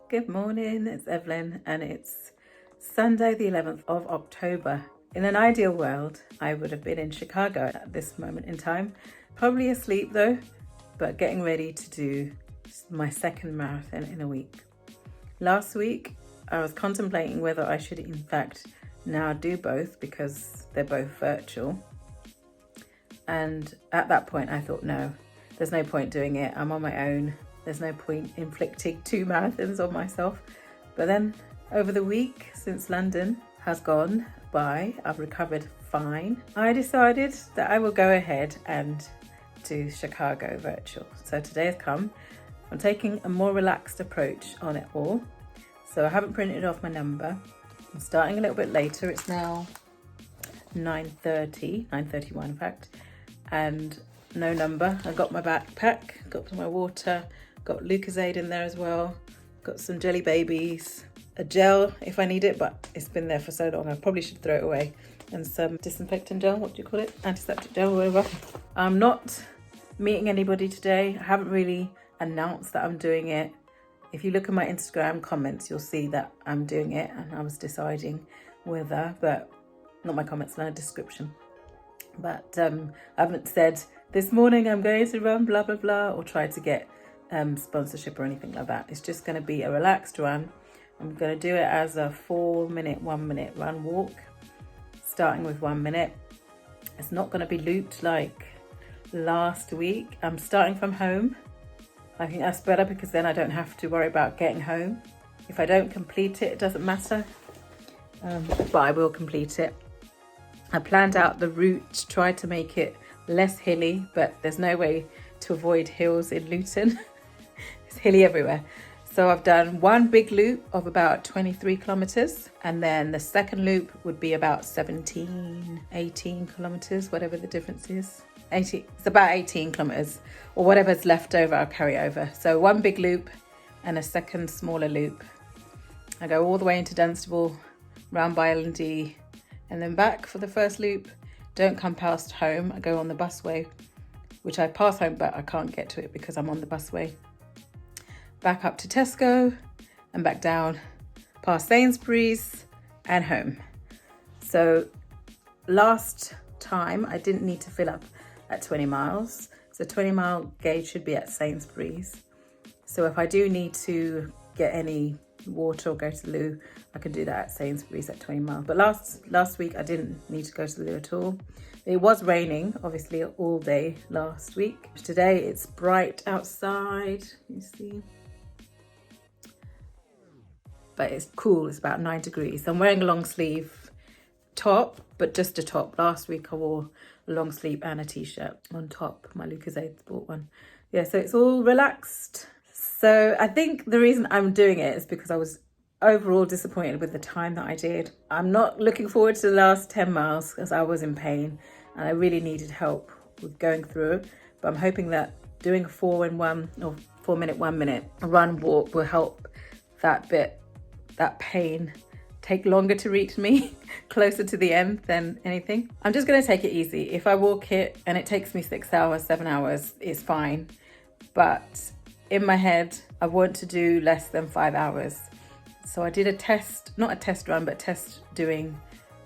Good morning, it's Evelyn and it's Sunday the 11th of October. In an ideal world, I would have been in Chicago at this moment in time. Probably asleep though, but getting ready to do my second marathon in a week. Last week, I was contemplating whether I should in fact now do both because they're both virtual. And at that point I thought, no, there's no point doing it. I'm on my own. There's no point inflicting 2 marathons on myself. But then over the week since London has gone by, I've recovered fine. I decided that I will go ahead and do Chicago virtual. So today has come. I'm taking a more relaxed approach on it all. So I haven't printed off my number. I'm starting a little bit later. It's now 9:31 in fact, and no number. I got my backpack, got my water, got Lucozade in there as well, got some jelly babies, a gel if I need it, but it's been there for so long I probably should throw it away, and some disinfectant gel, what do you call it, antiseptic gel, whatever. I'm not meeting anybody today. I haven't really announced that I'm doing it. If you look at my Instagram comments, you'll see that I'm doing it, and I was deciding whether, but not my comments, no description. But I haven't said this morning I'm going to run blah blah blah or try to get sponsorship or anything like that. It's just going to be a relaxed run. I'm going to do it as a 4-minute, 1-minute run walk, starting with 1 minute. It's not going to be looped like last week. I'm starting from home. I think that's better because then I don't have to worry about getting home. If I don't complete it, it doesn't matter, but I will complete it. I planned out the route to try to make it less hilly, but there's no way to avoid hills in Luton. It's hilly everywhere. So I've done one big loop of about 23 kilometers, and then the second loop would be about 18 kilometers, whatever the difference is. It's about 18 kilometers, or whatever's left over, I'll carry over. So one big loop and a second smaller loop. I go all the way into Dunstable, round by L&D, and then back for the first loop. Don't come past home. I go on the busway, which I pass home, but I can't get to it because I'm on the busway. Back up to Tesco and back down past Sainsbury's and home. So last time I didn't need to fill up at 20 miles. So 20-mile gauge should be at Sainsbury's. So if I do need to get any water or go to the loo, I can do that at Sainsbury's at 20 miles. But last week I didn't need to go to the loo at all. It was raining obviously all day last week. Today it's bright outside, you see, but it's cool. It's about 9 degrees. I'm wearing a long sleeve top, but just a top. Last week I wore a long sleeve and a t-shirt on top, my Lucozade sport one. Yeah, so it's all relaxed. So I think the reason I'm doing it is because I was overall disappointed with the time that I did. I'm not looking forward to the last 10 miles because I was in pain and I really needed help with going through it. But I'm hoping that doing a 4-minute, 1 minute run walk will help that pain take longer to reach me closer to the end than anything. I'm just going to take it easy. If I walk it and it takes me 6 hours, 7 hours, it's fine. But in my head, I want to do less than 5 hours. So I did a test, not a test run, but test doing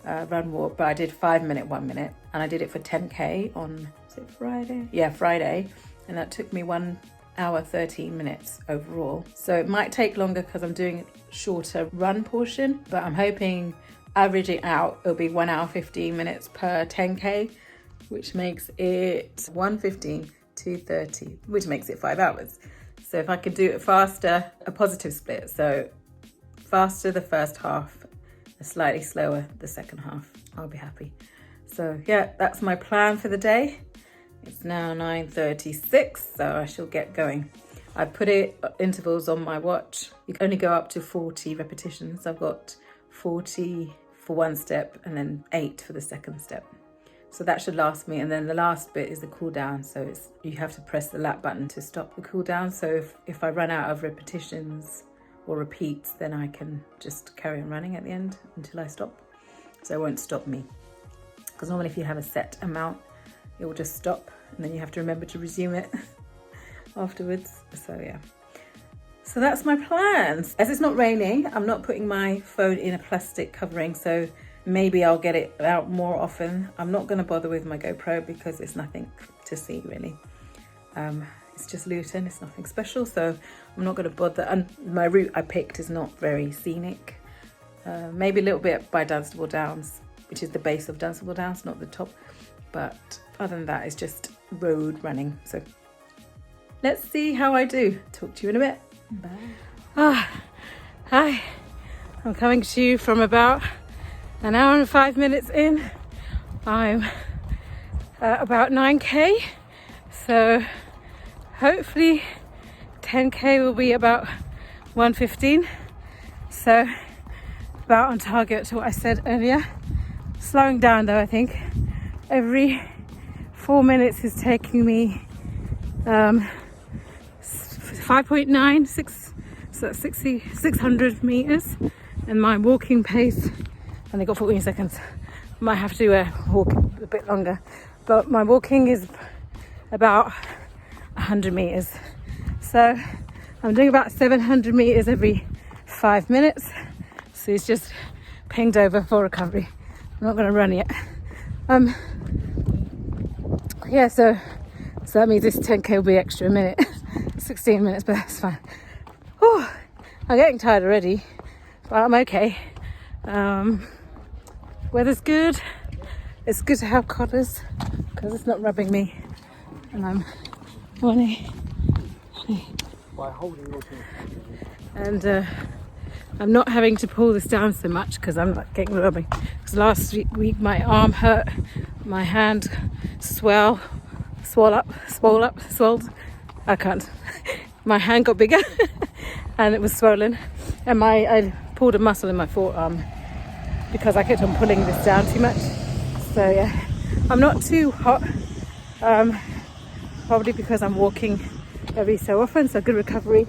run walk, but I did 5-minute, 1 minute, and I did it for 10K on, was it Friday? Yeah, Friday. And that took me 1 hour, 13 minutes overall. So it might take longer because I'm doing a shorter run portion, but I'm hoping averaging out, it'll be 1 hour, 15 minutes per 10K, which makes it 1:15, 2:30, which makes it 5 hours. So if I could do it faster, a positive split. So faster the first half, slightly slower the second half, I'll be happy. So yeah, that's my plan for the day. It's now 9:36, so I shall get going. I put it intervals on my watch. You can only go up to 40 repetitions. I've got 40 for one step and then 8 for the second step. So that should last me. And then the last bit is the cool down. So you have to press the lap button to stop the cool down. So if I run out of repetitions or repeats, then I can just carry on running at the end until I stop. So it won't stop me. Because normally if you have a set amount, it will just stop and then you have to remember to resume it afterwards. So yeah. So that's my plans. As it's not raining, I'm not putting my phone in a plastic covering, so maybe I'll get it out more often. I'm not going to bother with my GoPro because it's nothing to see really. It's just Luton, it's nothing special, so I'm not going to bother. And my route I picked is not very scenic. Maybe a little bit by Dunstable Downs, which is the base of Dunstable Downs, not the top. But other than that, it's just road running. So let's see how I do. Talk to you in a bit. Bye. Hi. I'm coming to you from about an hour and 5 minutes in. I'm about 9k. So hopefully 10k will be about 1:15. So about on target to what I said earlier. Slowing down though, I think. Every 4 minutes is taking me 5.96, so that's 600 meters, and my walking pace, and I got 14 seconds. Might have to walk a bit longer, but my walking is about 100 meters. So I'm doing about 700 meters every 5 minutes. So it's just pinged over for recovery. I'm not going to run yet. Yeah, so that means this 10k will be extra a minute. 16 minutes, but that's fine. Whew, I'm getting tired already, but I'm okay. Weather's good. It's good to have collars because it's not rubbing me, and I'm I'm not having to pull this down so much because I'm not getting rubbing. Because last week my arm hurt, my hand swelled. I can't. My hand got bigger and it was swollen, and I pulled a muscle in my forearm because I kept on pulling this down too much. So yeah, I'm not too hot, probably because I'm walking every so often, so good recovery.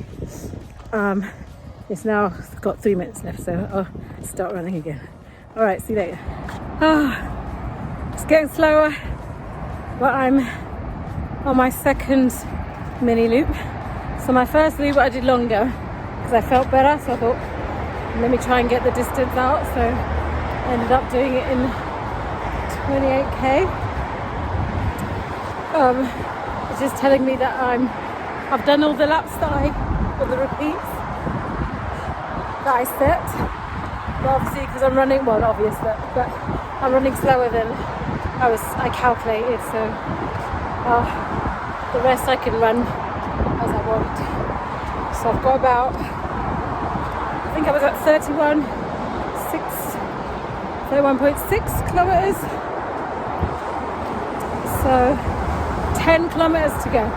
It's now got 3 minutes left, so I'll start running again. All right, see you later. It's getting slower, but I'm on my second mini loop. So my first loop I did longer because I felt better, so I thought let me try and get the distance out. So I ended up doing it in 28k. It's just telling me that I've done all the laps all the repeats that I set. But obviously because I'm running, well, not obvious that, but I'm running slower than I calculated, so the rest I can run as I want. So I've got about, I think I was at 31.6 kilometers. So 10 kilometers to go.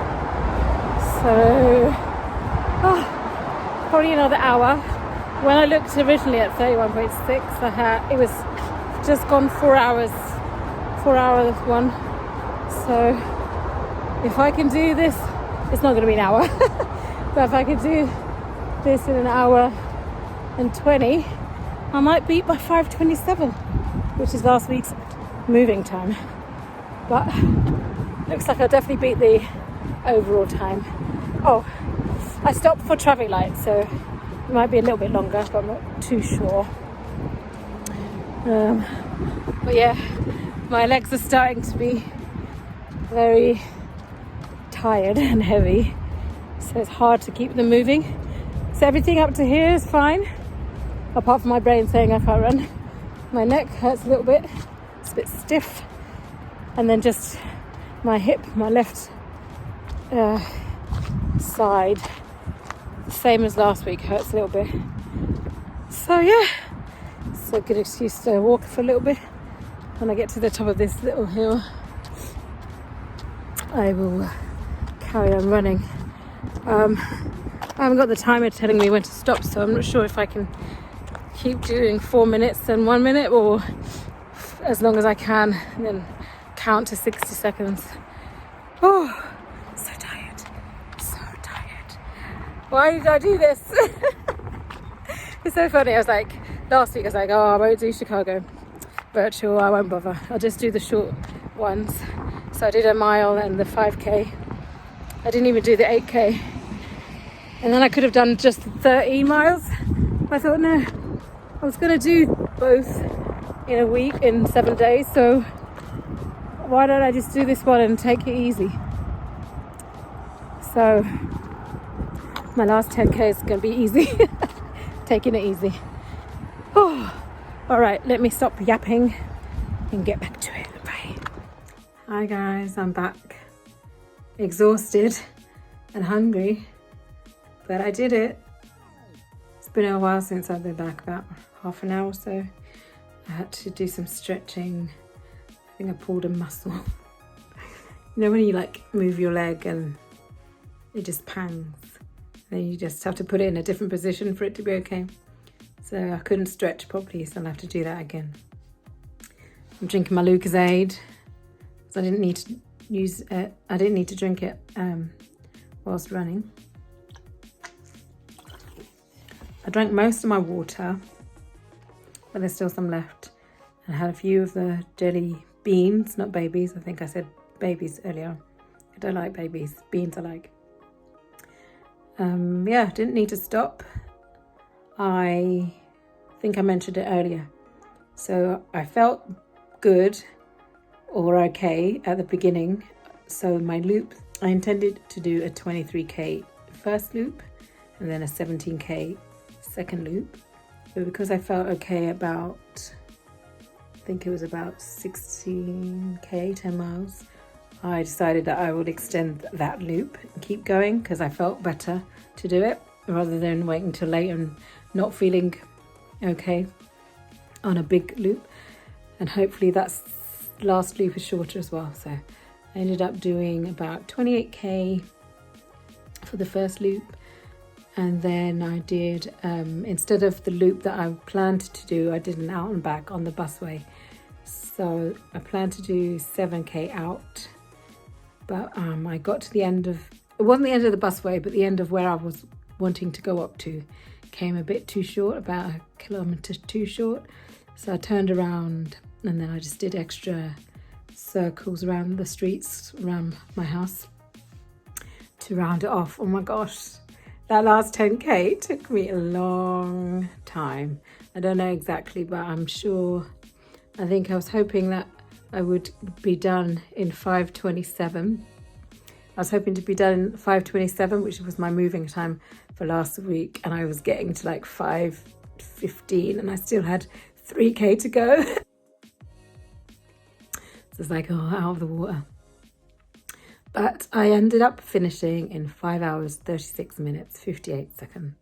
So probably another hour. When I looked originally at 31.6, it was just gone 4 hours. 4 hours one. So if I can do this, it's not going to be an hour. But if I can do this in an hour and 20, I might beat my 5:27, which is last week's moving time. But looks like I'll definitely beat the overall time. Oh, I stopped for traffic lights, so it might be a little bit longer, but I'm not too sure. But yeah, my legs are starting to be very tired and heavy, so it's hard to keep them moving. So everything up to here is fine, apart from my brain saying I can't run. My neck hurts a little bit, it's a bit stiff, and then just my hip, my left side, the same as last week, hurts a little bit. So yeah, it's a good excuse to walk for a little bit. When I get to the top of this little hill, I will carry on running. I haven't got the timer telling me when to stop, so I'm not sure if I can keep doing 4 minutes and 1 minute, or as long as I can and then count to 60 seconds. Oh, so tired, so tired. Why did I do this? It's so funny. I was like, last week I was like, oh, I won't do Chicago virtual, I won't bother, I'll just do the short ones. So I did a mile and the 5k. I didn't even do the 8k. And then I could have done just 30 miles. I thought, no, I was going to do both in a week, in 7 days. So why don't I just do this one and take it easy? So my last 10K is going to be easy. Taking it easy. Oh, all right, let me stop yapping and get back to it. Bye. Hi guys, I'm back. Exhausted and hungry, but I did it. It's been a while since I've been back, about half an hour or so. I had to do some stretching. I think I pulled a muscle. You know when you like move your leg and it just pangs, and you just have to put it in a different position for it to be okay. So I couldn't stretch properly, so I'll have to do that again. I'm drinking my Lucozade, so I didn't need to use it. I didn't need to drink it whilst running. I drank most of my water, but there's still some left. I had a few of the jelly beans, not babies. I think I said babies earlier. I don't like babies. Beans I like. Yeah, didn't need to stop. I think I mentioned it earlier. So I felt good or okay at the beginning. So my loop, I intended to do a 23K first loop and then a 17K second loop. But because I felt okay about, I think it was about 16K, 10 miles, I decided that I would extend that loop and keep going because I felt better to do it rather than waiting until late and not feeling okay on a big loop. And hopefully that last loop is shorter as well. So I ended up doing about 28K for the first loop. And then I did, instead of the loop that I planned to do, I did an out and back on the busway. So I planned to do 7K out. But I got to the end of, it wasn't the end of the busway, but the end of where I was wanting to go up to came a bit too short, about a kilometre too short. So I turned around and then I just did extra circles around the streets around my house to round it off. Oh my gosh, that last 10K took me a long time. I don't know exactly, but I'm sure, I think I was hoping that I would be done in 5:27. I was hoping to be done in 5:27, which was my moving time for last week, and I was getting to like 5:15 and I still had 3K to go. So it's like, oh, out of the water. But I ended up finishing in 5 hours, 36 minutes, 58 seconds.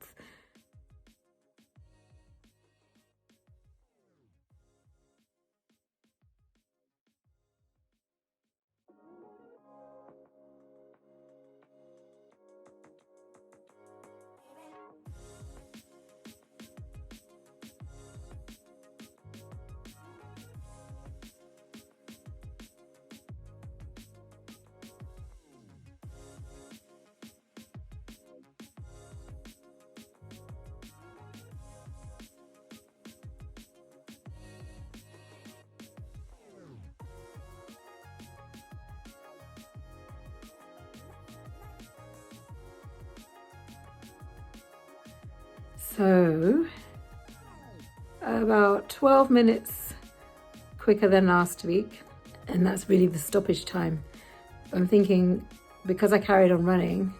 So about 12 minutes quicker than last week, and that's really the stoppage time. I'm thinking because I carried on running,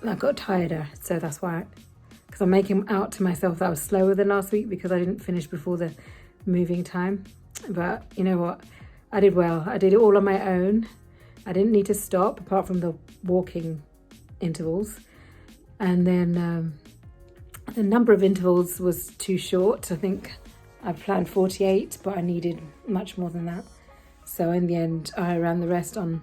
I got tireder, so that's why, because I'm making out to myself that I was slower than last week because I didn't finish before the moving time. But you know what, I did well. I did it all on my own. I didn't need to stop apart from the walking intervals, and then the number of intervals was too short. I think I planned 48, but I needed much more than that. So in the end, I ran the rest on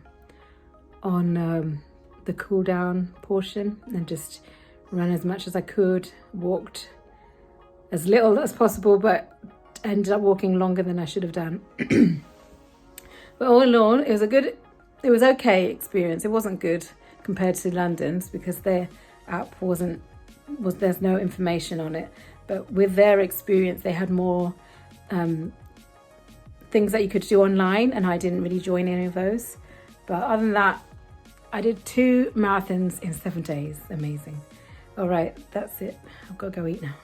the cool down portion and just ran as much as I could, walked as little as possible, but ended up walking longer than I should have done. But all in all, it was okay experience. It wasn't good compared to London's because their app there's no information on it, but with their experience they had more things that you could do online, and I didn't really join any of those. But other than that, I did 2 marathons in 7 days. Amazing. All right, that's it. I've got to go eat now.